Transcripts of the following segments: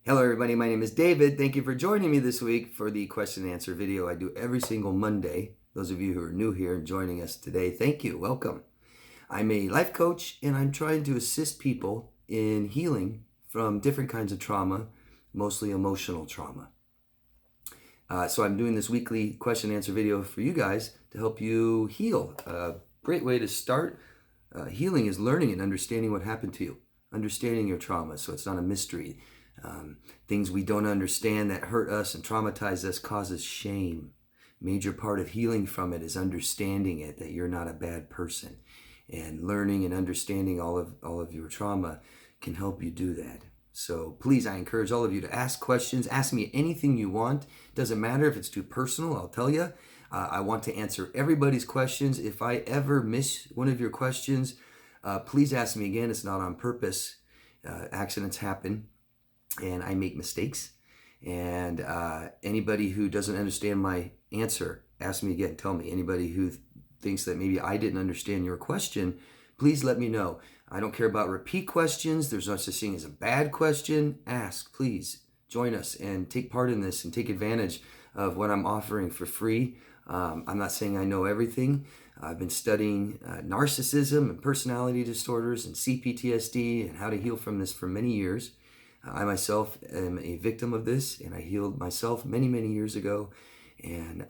Hello everybody, my name is David. Thank you for joining me this week for the question and answer video I do every single Monday. Those of you who are new here and joining us today, thank you, welcome. I'm a life coach and I'm trying to assist people in healing from different kinds of trauma, mostly emotional trauma. So I'm doing this weekly question and answer video for you guys to help you heal. A great way to start healing is learning and understanding what happened to you, understanding your trauma so it's not a mystery. Things we don't understand that hurt us and traumatize us causes shame. Major part of healing from it is understanding it, that you're not a bad person. And learning and understanding all of your trauma can help you do that. So please, I encourage all of you to ask questions. Ask me anything you want. Doesn't matter if it's too personal, I'll tell you. I want to answer everybody's questions. If I ever miss one of your questions, please ask me again. It's not on purpose. Accidents happen and I make mistakes. And anybody who doesn't understand my answer, ask me again. Tell me. Anybody who thinks that maybe I didn't understand your question, please let me know. I don't care about repeat questions. There's no such thing as a bad question. Ask, please. Join us and take part in this and take advantage of what I'm offering for free. I'm not saying I know everything. I've been studying narcissism and personality disorders and cptsd and how to heal from this for many years. I myself am a victim of this, and I healed myself many, many years ago. And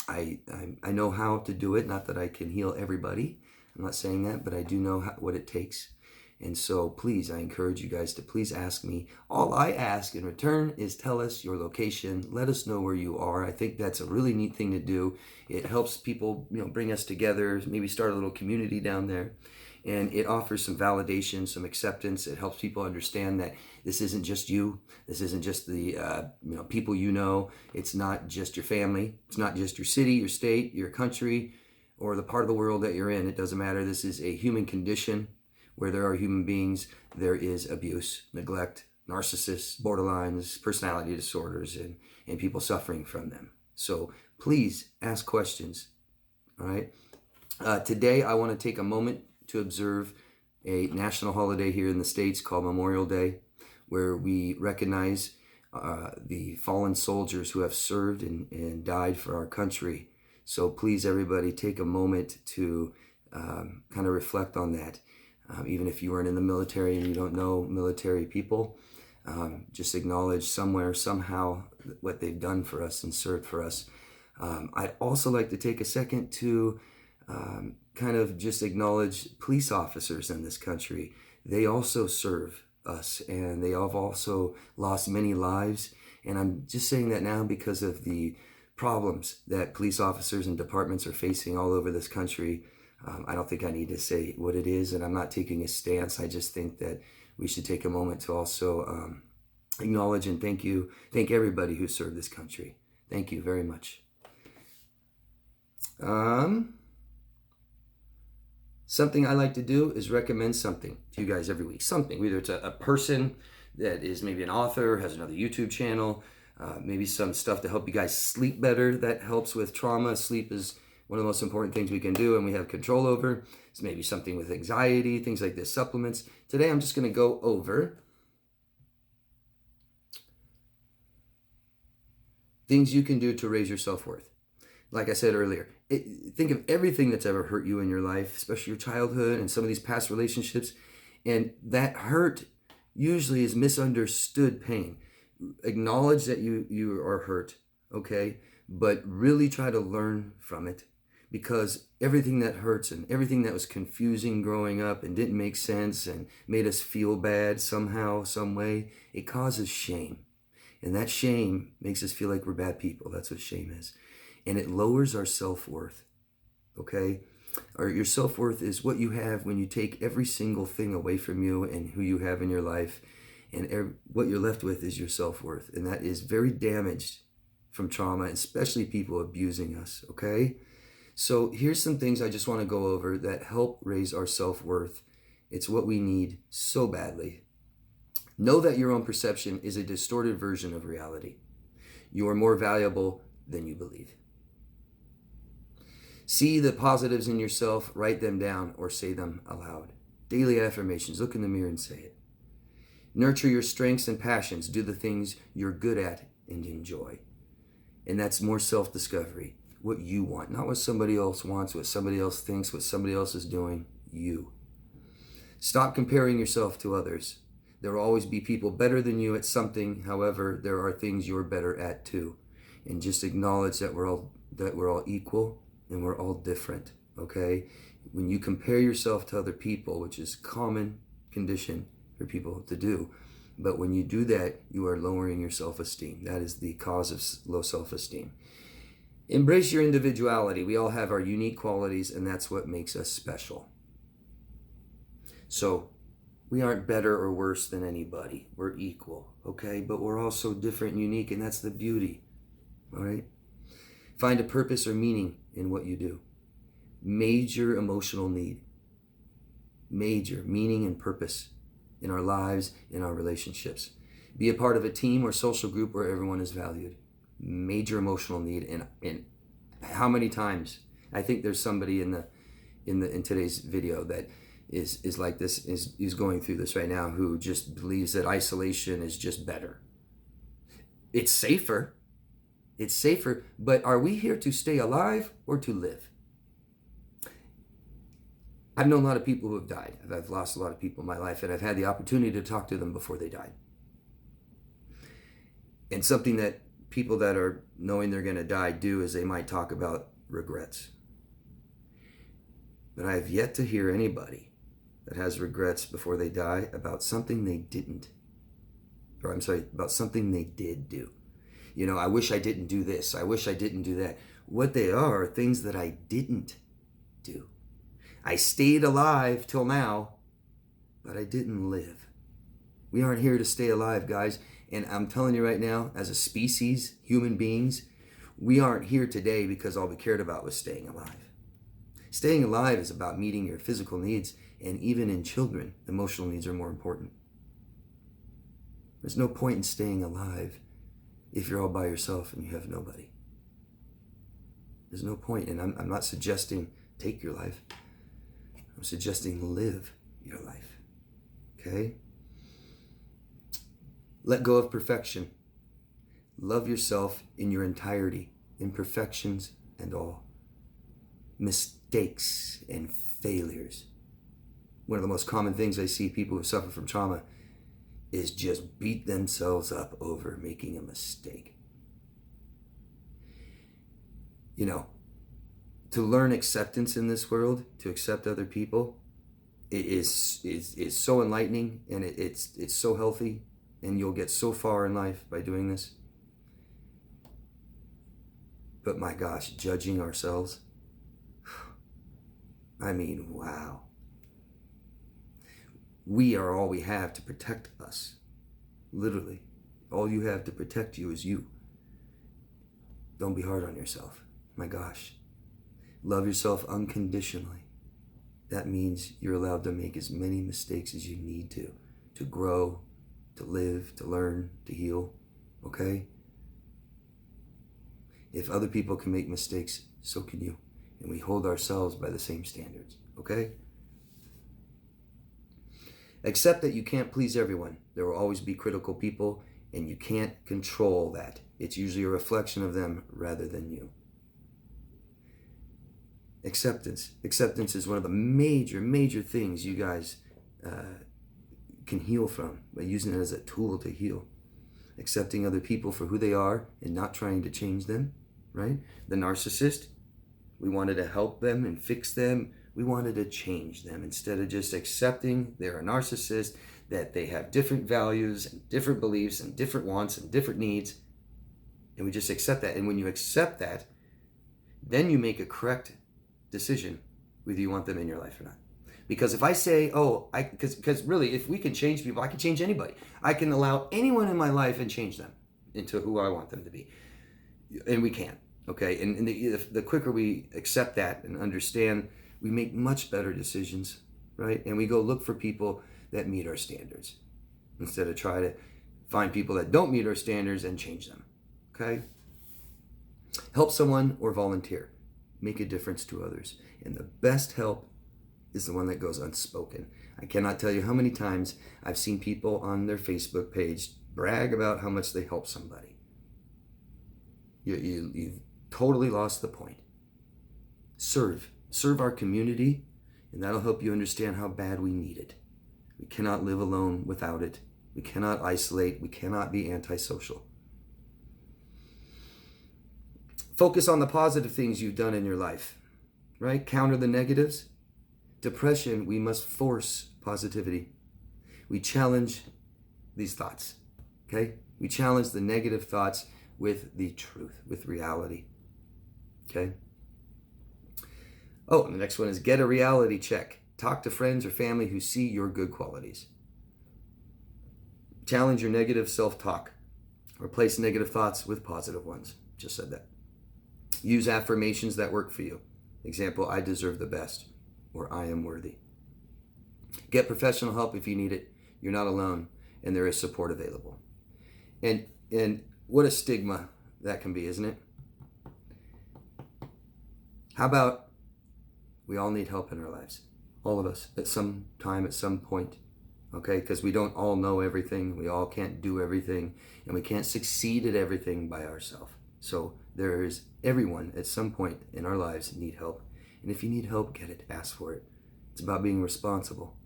I know how to do it. Not that I can heal everybody. I'm not saying that, but I do know what it takes. And so please, I encourage you guys to please ask me. All I ask in return is tell us your location. Let us know where you are. I think that's a really neat thing to do. It helps people, bring us together, maybe start a little community down there. And it offers some validation, some acceptance. It helps people understand that this isn't just you. This isn't just the people you know. It's not just your family. It's not just your city, your state, your country, or the part of the world that you're in. It doesn't matter. This is a human condition. Where there are human beings, there is abuse, neglect, narcissists, borderlines, personality disorders, and people suffering from them. So please ask questions. All right. Today, I want to take a moment to observe a national holiday here in the States called Memorial Day, where we recognize the fallen soldiers who have served and died for our country. So please, everybody, take a moment to kind of reflect on that. Even if you weren't in the military and you don't know military people, just acknowledge somewhere, somehow, what they've done for us and served for us. I'd also like to take a second to kind of just acknowledge police officers in this country. They also serve us, and they have also lost many lives. And I'm just saying that now because of the problems that police officers and departments are facing all over this country. I don't think I need to say what it is, and I'm not taking a stance. I just think that we should take a moment to also acknowledge and thank everybody who served this country. Thank you very much. Something I like to do is recommend something to you guys every week. Something, whether it's a person that is maybe an author, has another YouTube channel, maybe some stuff to help you guys sleep better that helps with trauma. Sleep is one of the most important things we can do and we have control over. It's maybe something with anxiety, things like this, supplements. Today, I'm just going to go over things you can do to raise your self-worth. Like I said earlier, think of everything that's ever hurt you in your life, especially your childhood and some of these past relationships. And that hurt usually is misunderstood pain. Acknowledge that you are hurt, okay? But really try to learn from it. Because everything that hurts and everything that was confusing growing up and didn't make sense and made us feel bad somehow, some way, it causes shame. And that shame makes us feel like we're bad people. That's what shame is. And it lowers our self-worth, okay? Or your self-worth is what you have when you take every single thing away from you and who you have in your life. And what you're left with is your self-worth. And that is very damaged from trauma, especially people abusing us, okay? So here's some things I just want to go over that help raise our self-worth. It's what we need so badly. Know that your own perception is a distorted version of reality. You are more valuable than you believe. See the positives in yourself, write them down, or say them aloud. Daily affirmations. Look in the mirror and say it. Nurture your strengths and passions. Do the things you're good at and enjoy. And that's more self-discovery. What you want, not what somebody else wants, what somebody else thinks, what somebody else is doing. You. Stop comparing yourself to others. There will always be people better than you at something. However, there are things you're better at too. And just acknowledge that we're all equal and we're all different. Okay? When you compare yourself to other people, which is a common condition for people to do, but when you do that, you are lowering your self-esteem. That is the cause of low self-esteem. Embrace your individuality. We all have our unique qualities, and that's what makes us special. So we aren't better or worse than anybody. We're equal, okay? But we're also different and unique, and that's the beauty, all right? Find a purpose or meaning in what you do. Major emotional need. Major meaning and purpose in our lives, in our relationships. Be a part of a team or social group where everyone is valued. Major emotional need. And how many times? I think there's somebody in today's video that is like this, is going through this right now, who just believes that isolation is just better. It's safer. It's safer, but are we here to stay alive or to live? I've known a lot of people who have died. I've lost a lot of people in my life, and I've had the opportunity to talk to them before they died. And something that people that are knowing they're going to die do is they might talk about regrets. But I have yet to hear anybody that has regrets before they die about something they didn't. Or I'm sorry, about something they did do. You know, I wish I didn't do this. I wish I didn't do that. What they are things that I didn't do. I stayed alive till now, but I didn't live. We aren't here to stay alive, guys. And I'm telling you right now, as a species, human beings, we aren't here today because all we cared about was staying alive. Staying alive is about meeting your physical needs, and even in children, emotional needs are more important. There's no point in staying alive if you're all by yourself and you have nobody. There's no point, and I'm not suggesting take your life. I'm suggesting live your life, okay? Let go of perfection. Love yourself in your entirety, imperfections and all. Mistakes and failures. One of the most common things I see people who suffer from trauma is just beat themselves up over making a mistake. You know, to learn acceptance in this world, to accept other people, it is so enlightening, and it's so healthy, and you'll get so far in life by doing this. But my gosh, judging ourselves, I mean, wow. We are all we have to protect us. Literally. All you have to protect you is you. Don't be hard on yourself. My gosh. Love yourself unconditionally. That means you're allowed to make as many mistakes as you need to grow, to live, to learn, to heal, okay? If other people can make mistakes, so can you. And we hold ourselves by the same standards, okay? Accept that you can't please everyone. There will always be critical people, and you can't control that. It's usually a reflection of them rather than you. Acceptance. Acceptance is one of the major things you guys can heal from by using it as a tool to heal. Accepting other people for who they are and not trying to change them, right? The narcissist, we wanted to help them and fix them. We wanted to change them instead of just accepting they're a narcissist, that they have different values and different beliefs and different wants and different needs. And we just accept that. And when you accept that, then you make a correct decision whether you want them in your life or not. Because if I say, because really, if we can change people, I can change anybody. I can allow anyone in my life and change them into who I want them to be. And we can, okay? And the quicker we accept that and understand, we make much better decisions, right? And we go look for people that meet our standards instead of try to find people that don't meet our standards and change them, okay? Help someone or volunteer. Make a difference to others. And the best help is the one that goes unspoken. I cannot tell you how many times I've seen people on their Facebook page brag about how much they help somebody. You've totally lost the point. Serve our community, and that'll help you understand how bad we need it. We cannot live alone without it. We cannot isolate. We cannot be antisocial. Focus on the positive things you've done in your life, right? Counter the negatives. Depression, we must force positivity. We challenge these thoughts, okay? We challenge the negative thoughts with the truth, with reality, okay? Oh, and the next one is get a reality check. Talk to friends or family who see your good qualities. Challenge your negative self-talk. Replace negative thoughts with positive ones. Just said that. Use affirmations that work for you. Example, I deserve the best, or I am worthy. Get professional help if you need it. You're not alone, and there is support available. And what a stigma that can be, isn't it? How about we all need help in our lives? All of us, at some time, at some point. Okay, because we don't all know everything. We all can't do everything, and we can't succeed at everything by ourselves. So there is everyone at some point in our lives need help. And if you need help, get it, ask for it. It's about being responsible.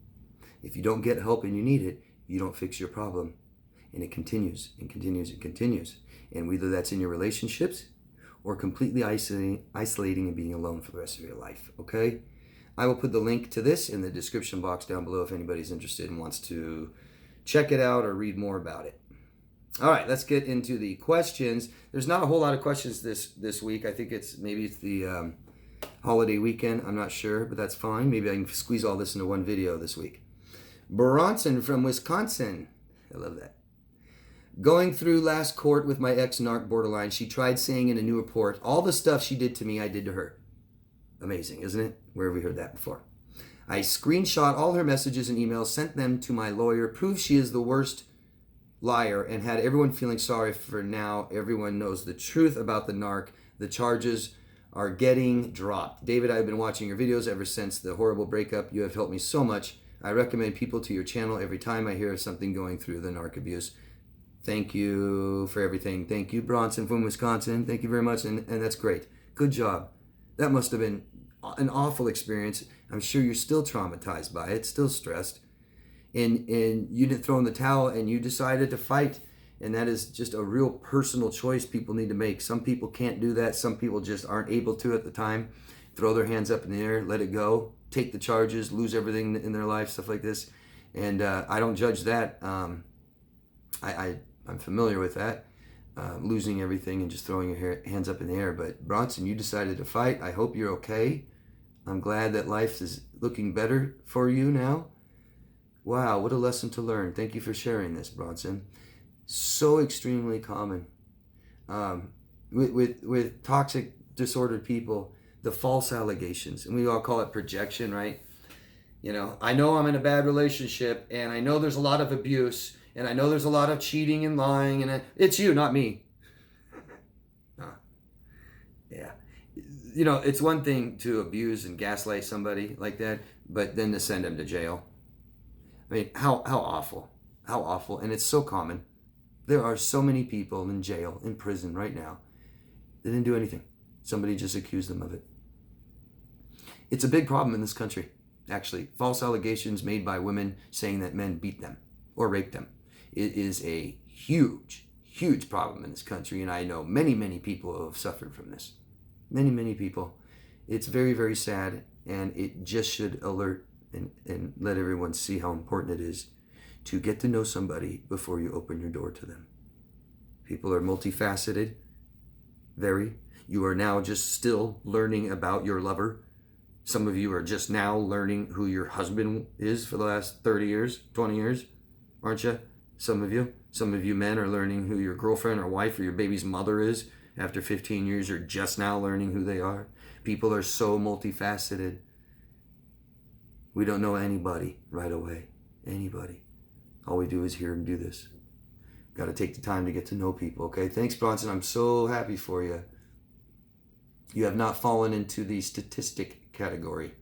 If you don't get help and you need it, you don't fix your problem. And it continues and continues and continues. And whether that's in your relationships or completely isolating and being alone for the rest of your life, okay? I will put the link to this in the description box down below if anybody's interested and wants to check it out or read more about it. All right, let's get into the questions. There's not a whole lot of questions this week. I think it's the holiday weekend. I'm not sure, but that's fine. Maybe I can squeeze all this into one video this week. Bronson from Wisconsin. I love that. Going through last court with my ex-narc borderline, she tried saying in a new report, all the stuff she did to me, I did to her. Amazing, isn't it? Where have we heard that before? I screenshot all her messages and emails, sent them to my lawyer, proved she is the worst liar, and had everyone feeling sorry for now. Everyone knows the truth about the narc. The charges are getting dropped. David, I've been watching your videos ever since the horrible breakup. You have helped me so much. I recommend people to your channel every time I hear of something going through the narc abuse. Thank you for everything. Thank you, Bronson from Wisconsin. Thank you very much, and that's great. Good job. That must have been an awful experience. I'm sure you're still traumatized by it, still stressed. And you didn't throw in the towel and you decided to fight. And that is just a real personal choice people need to make. Some people can't do that. Some people just aren't able to at the time. Throw their hands up in the air, let it go, take the charges, lose everything in their life, stuff like this. And I don't judge that. I'm familiar with that. Losing everything and just throwing your hands up in the air. But Bronson, you decided to fight. I hope you're okay. I'm glad that life is looking better for you now. Wow, what a lesson to learn. Thank you for sharing this, Bronson. So extremely common. With toxic, disordered people, the false allegations, and we all call it projection, right? You know, I know I'm in a bad relationship, and I know there's a lot of abuse, and I know there's a lot of cheating and lying, and it's you, not me. Yeah. You know, it's one thing to abuse and gaslight somebody like that, but then to send them to jail. I mean, how awful. How awful. And it's so common. There are so many people in jail, in prison right now. They didn't do anything. Somebody just accused them of it. It's a big problem in this country, actually. False allegations made by women saying that men beat them or raped them. It is a huge, huge problem in this country, and I know many, many people who have suffered from this. Many, many people. It's very, very sad, and it just should alert and let everyone see how important it is to get to know somebody before you open your door to them. People are multifaceted, very. You are now just still learning about your lover. Some of you are just now learning who your husband is for the last 30 years, 20 years, aren't you? Some of you men are learning who your girlfriend or wife or your baby's mother is. After 15 years, you're just now learning who they are. People are so multifaceted. We don't know anybody right away. Anybody. All we do is hear and do this. Got to take the time to get to know people, okay? Thanks, Bronson. I'm so happy for you. You have not fallen into the statistic category.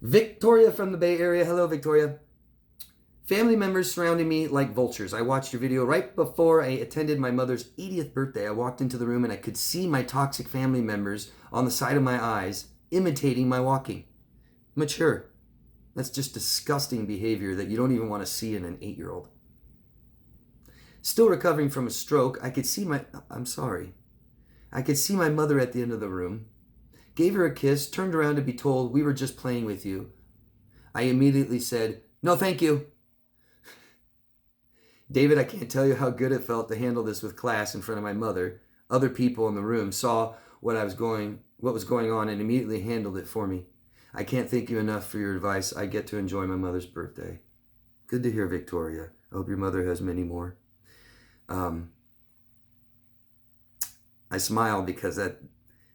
Victoria from the Bay Area. Hello, Victoria. Family members surrounding me like vultures. I watched your video right before I attended my mother's 80th birthday. I walked into the room and I could see my toxic family members on the side of my eyes imitating my walking. Mature. That's just disgusting behavior that you don't even want to see in an 8-year-old. Still recovering from a stroke, I could see my mother at the end of the room. Gave her a kiss, turned around to be told, "We were just playing with you." I immediately said, "No, thank you." David, I can't tell you how good it felt to handle this with class in front of my mother. Other people in the room saw what was going on and immediately handled it for me. I can't thank you enough for your advice. I get to enjoy my mother's birthday. Good to hear, Victoria. I hope your mother has many more. I smile because that,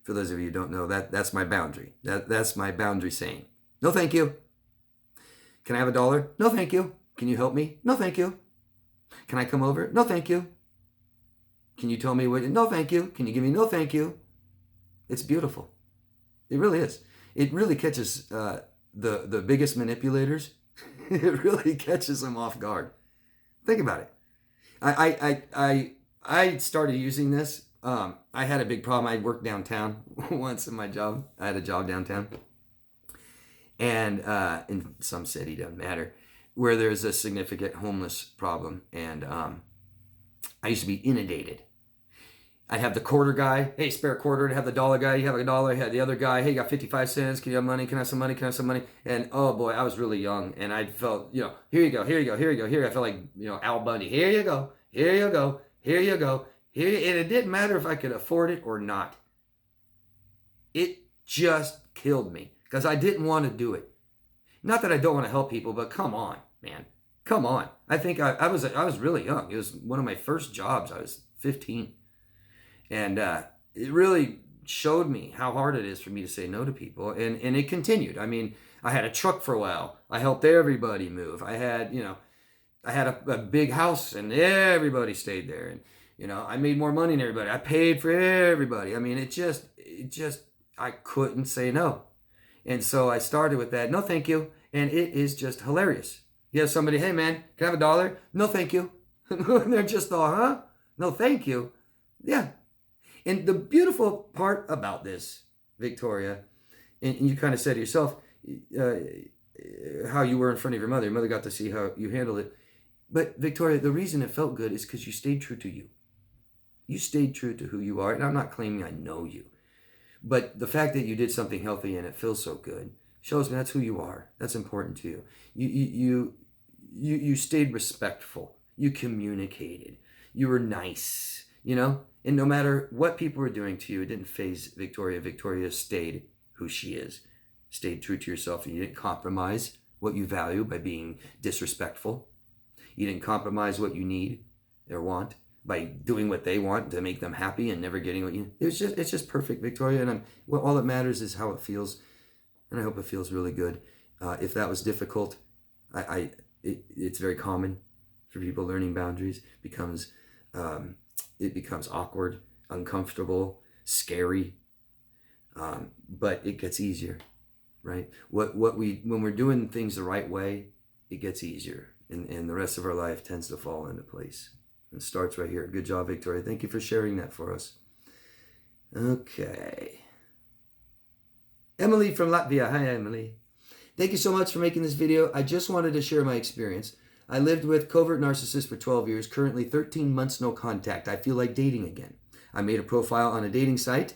for those of you who don't know, that's my boundary. That's my boundary saying, "No, thank you." Can I have $1? No, thank you. Can you help me? No, thank you. Can I come over? No, thank you. Can you tell me what? No, thank you. Can you give me? No, thank you. It's beautiful. It really is. It really catches the biggest manipulators. It really catches them off guard. Think about it. I started using this. I had a big problem. I worked downtown once in my job. I had a job downtown. And in some city, doesn't matter, where there's a significant homeless problem. And I used to be inundated. I'd have the quarter guy, "Hey, spare a quarter." I'd have the dollar guy, "You have $1." I had the other guy, "Hey, you got 55 cents. Can you have money? Can I have some money? Can I have some money?" And oh boy, I was really young. And I felt, here you go, here you go, here you go, here. I felt like, Al Bundy. Here you go, here you go, here you go, here. And it didn't matter if I could afford it or not. It just killed me because I didn't want to do it. Not that I don't want to help people, but come on, man. Come on. I think I was really young. It was one of my first jobs. I was 15. And it really showed me how hard it is for me to say no to people. And it continued. I mean, I had a truck for a while. I helped everybody move. I had, a big house and everybody stayed there. And, I made more money than everybody. I paid for everybody. I mean, I couldn't say no. And so I started with that. No, thank you. And it is just hilarious. You have somebody, "Hey man, can I have $1? No, thank you." And they're just all, "Huh? No, thank you." Yeah. And the beautiful part about this, Victoria, and you kind of said to yourself how you were in front of your mother. Your mother got to see how you handled it. But Victoria, the reason it felt good is because you stayed true to you. You stayed true to who you are. And I'm not claiming I know you. But the fact that you did something healthy and it feels so good shows me that's who you are. That's important to you. You stayed respectful. You communicated. You were nice, And no matter what people were doing to you, it didn't faze Victoria. Victoria stayed who she is. Stayed true to yourself, and you didn't compromise what you value by being disrespectful. You didn't compromise what you need or want by doing what they want to make them happy and never getting what you. It's just perfect, Victoria. And all that matters is how it feels, and I hope it feels really good. If that was difficult, it's very common for people learning boundaries. It becomes awkward, uncomfortable, scary, but it gets easier, right? When we're doing things the right way, it gets easier, and the rest of our life tends to fall into place. It starts right here. Good job, Victoria. Thank you for sharing that for us. Okay. Emily from Latvia. Hi, Emily. Thank you so much for making this video. I just wanted to share my experience. I lived with covert narcissist for 12 years, currently 13 months no contact. I feel like dating again. I made a profile on a dating site,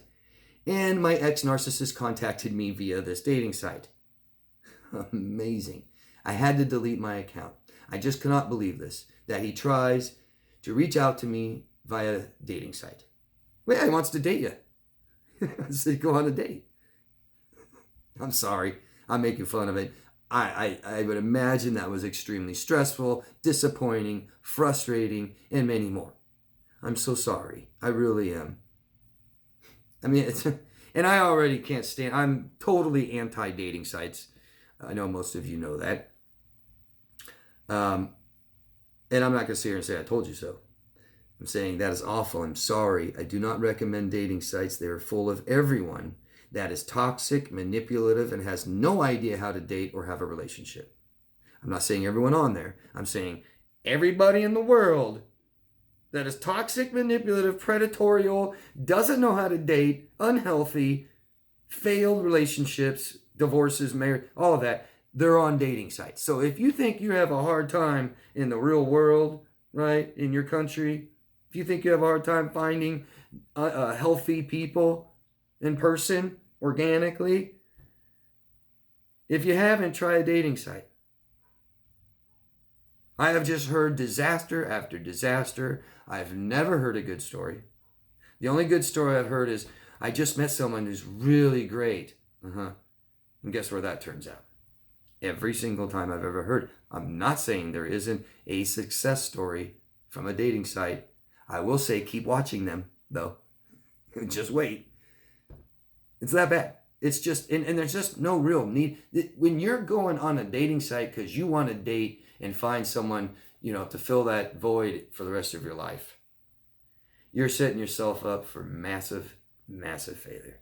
and my ex-narcissist contacted me via this dating site. Amazing. I had to delete my account. I just cannot believe this, that he tries to reach out to me via dating site. Well, he wants to date you. I said, go on a date. I'm sorry. I'm making fun of it. I would imagine that was extremely stressful, disappointing, frustrating, and many more. I'm so sorry. I really am. I mean, and I already can't stand, I'm totally anti-dating sites. I know most of you know that. And I'm not going to sit here and say, I told you so. I'm saying that is awful. I'm sorry. I do not recommend dating sites. They are full of everyone that is toxic, manipulative, and has no idea how to date or have a relationship. I'm not saying everyone on there. I'm saying everybody in the world that is toxic, manipulative, predatorial, doesn't know how to date, unhealthy, failed relationships, divorces, marriage, all of that, they're on dating sites. So if you think you have a hard time in the real world, right, in your country, if you think you have a hard time finding healthy people in person, organically, if you haven't, try a dating site. I have just heard disaster after disaster. I've never heard a good story. The only good story I've heard is, I just met someone who's really great. And guess where that turns out? Every single time I've ever heard. I'm not saying there isn't a success story from a dating site. I will say keep watching them, though. Just wait. It's that bad. It's just, and there's just no real need. When you're going on a dating site because you want to date and find someone, to fill that void for the rest of your life, you're setting yourself up for massive, massive failure.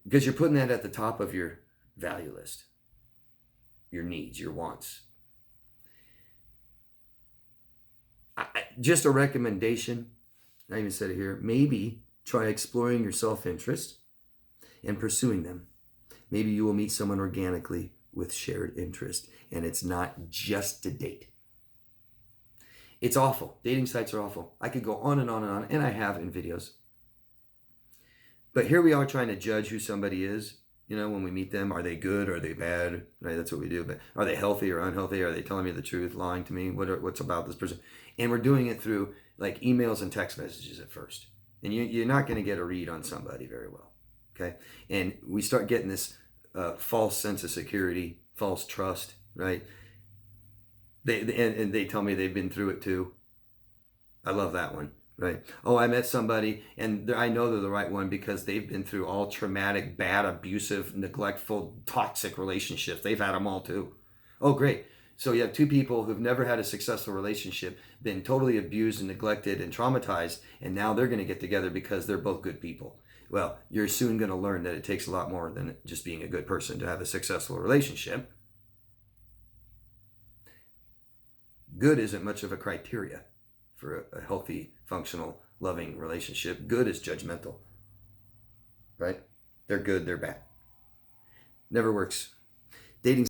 Because you're putting that at the top of your value list. Your needs, your wants. Just a recommendation, I even said it here, maybe try exploring your self-interest and pursuing them. Maybe you will meet someone organically with shared interest, and it's not just to date. It's awful. Dating sites are awful. I could go on and on and on, and I have in videos. But here we are trying to judge who somebody is. When we meet them, are they good? Are they bad? Right, that's what we do. But are they healthy or unhealthy? Are they telling me the truth, lying to me? What's about this person? And we're doing it through like emails and text messages at first. And you're not going to get a read on somebody very well. Okay? And we start getting this false sense of security, false trust, right? They tell me they've been through it too. I love that one. Right. Oh, I met somebody and I know they're the right one because they've been through all traumatic, bad, abusive, neglectful, toxic relationships. They've had them all too. Oh, great. So you have two people who've never had a successful relationship, been totally abused and neglected and traumatized, and now they're going to get together because they're both good people. Well, you're soon going to learn that it takes a lot more than just being a good person to have a successful relationship. Good isn't much of a criteria for a healthy, functional, loving relationship. Good is judgmental, right? They're good, they're bad. Never works.